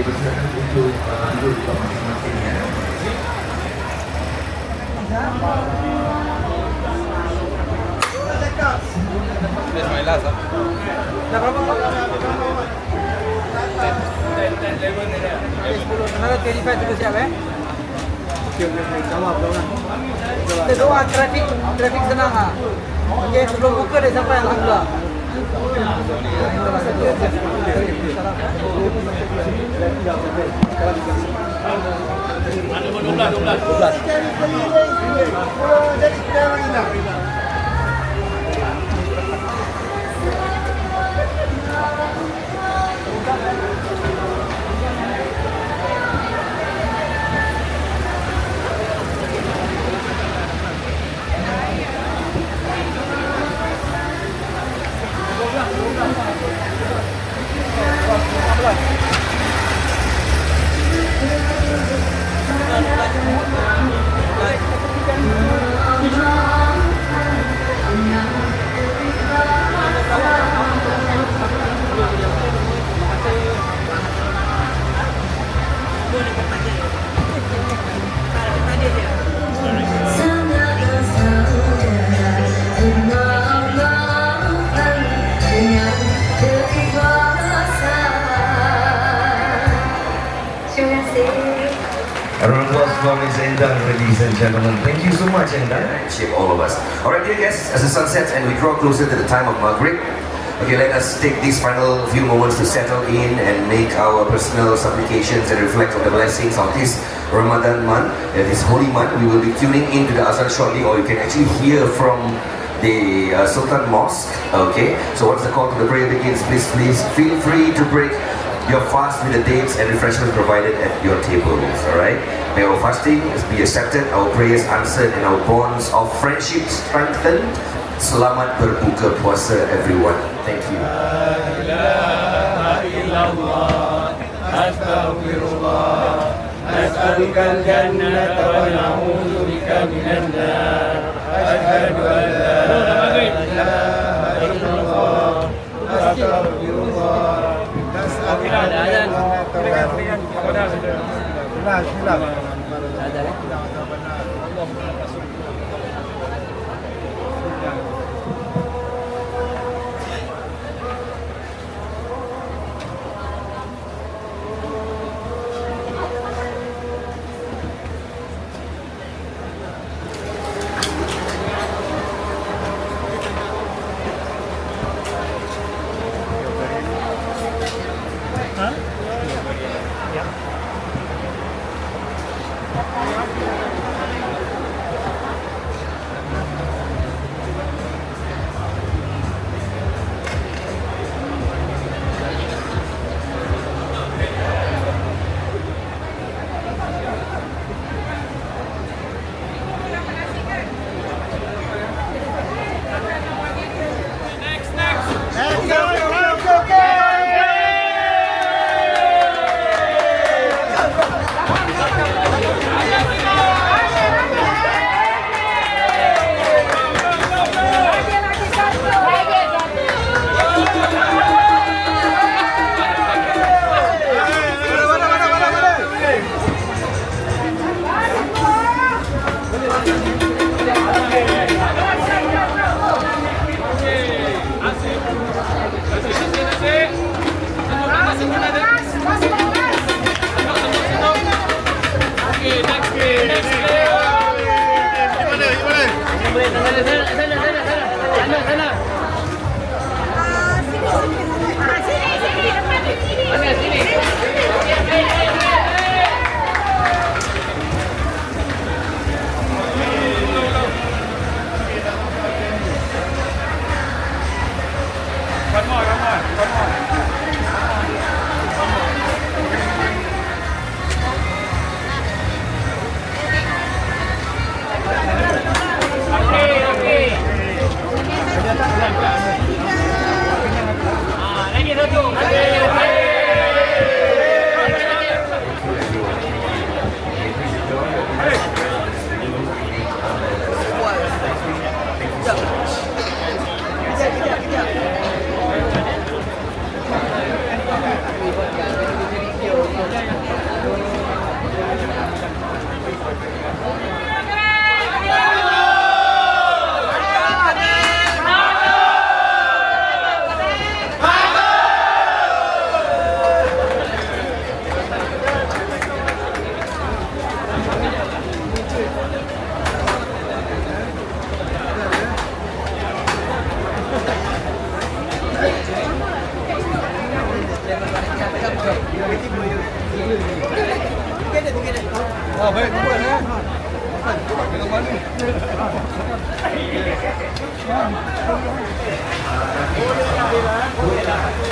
Dipersilakan untuk duduk di masing-masing ya. This is my last. Dah berapa? 10. Another 25 terus siap Okey, jawab dong. Kita doa trafik senang ah. Okey, sebelum buka dah sampai alhamdulillah. Ada 12. A round of applause for Ms. Endang, ladies and gentlemen. Thank you so much, Endang. Appreciate all of us. Alright, dear guests, as the sun sets and we draw closer to the time of Maghrib, okay, let us take these final few moments to settle in and make our personal supplications and reflect on the blessings of this Ramadan month, this holy month. We will be tuning into the Azan shortly, or you can actually hear from the Sultan Mosque. Okay, so once the call to the prayer begins, please feel free to break your fast with the dates and refreshments provided at your tables. Alright, may our fasting be accepted, our prayers answered, and our bonds of friendship strengthened. Selamat berbuka puasa, everyone. Thank you. أسألك الجنة ونعوذ بك من النار أشهد أن لا إله إلا الله أستغفر الله نسألك الجنة Silang. Ada eh?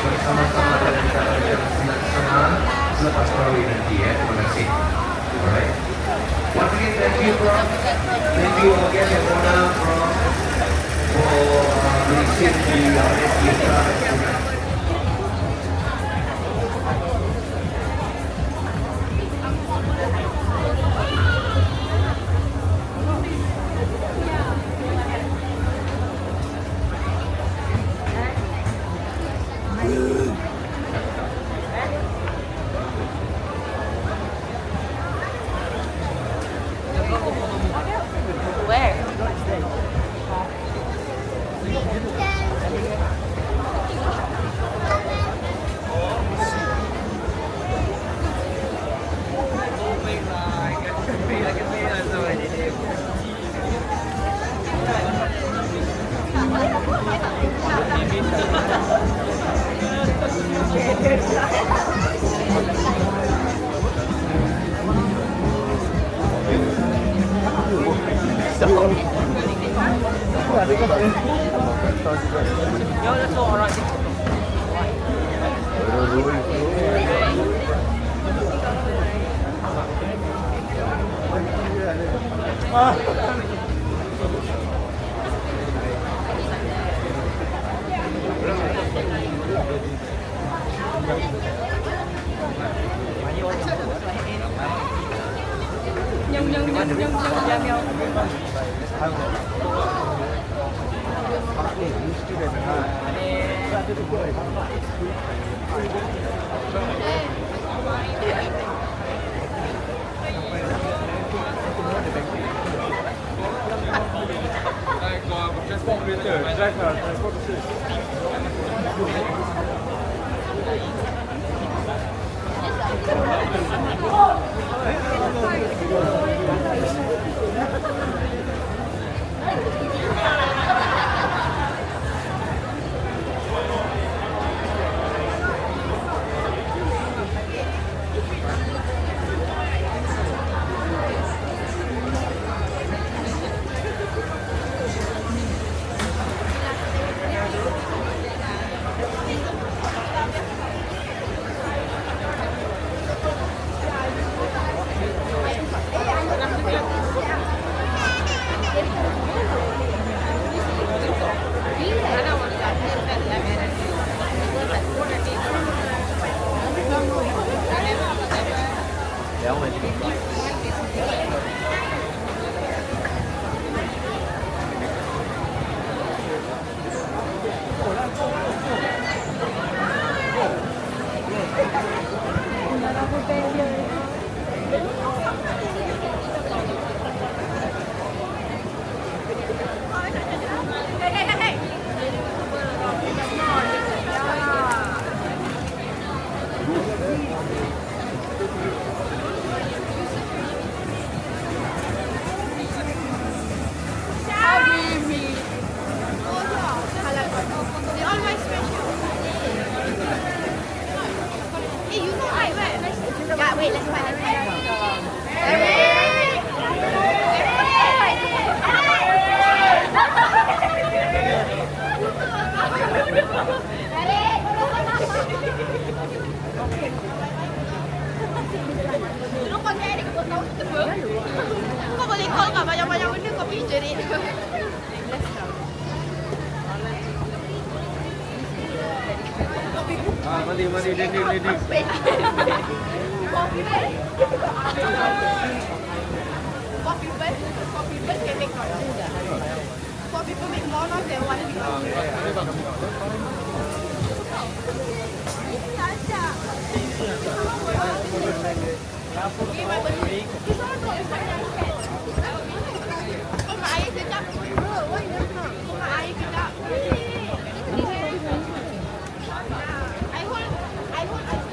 Bersama-sama dan kita akan senang selepas tarawih nanti ya. Terima kasih. Alright. Once again, thank you bro. Thank you again yang owner for releasing the Mass Iftar. Drive lah, transport tu. Kau boleh call kat banyak-banyak benda kau picture ni. Mari, ready. Four people can make noise. Four people make more noise than one people. Mak air kejap. Mak air kejap. I hold.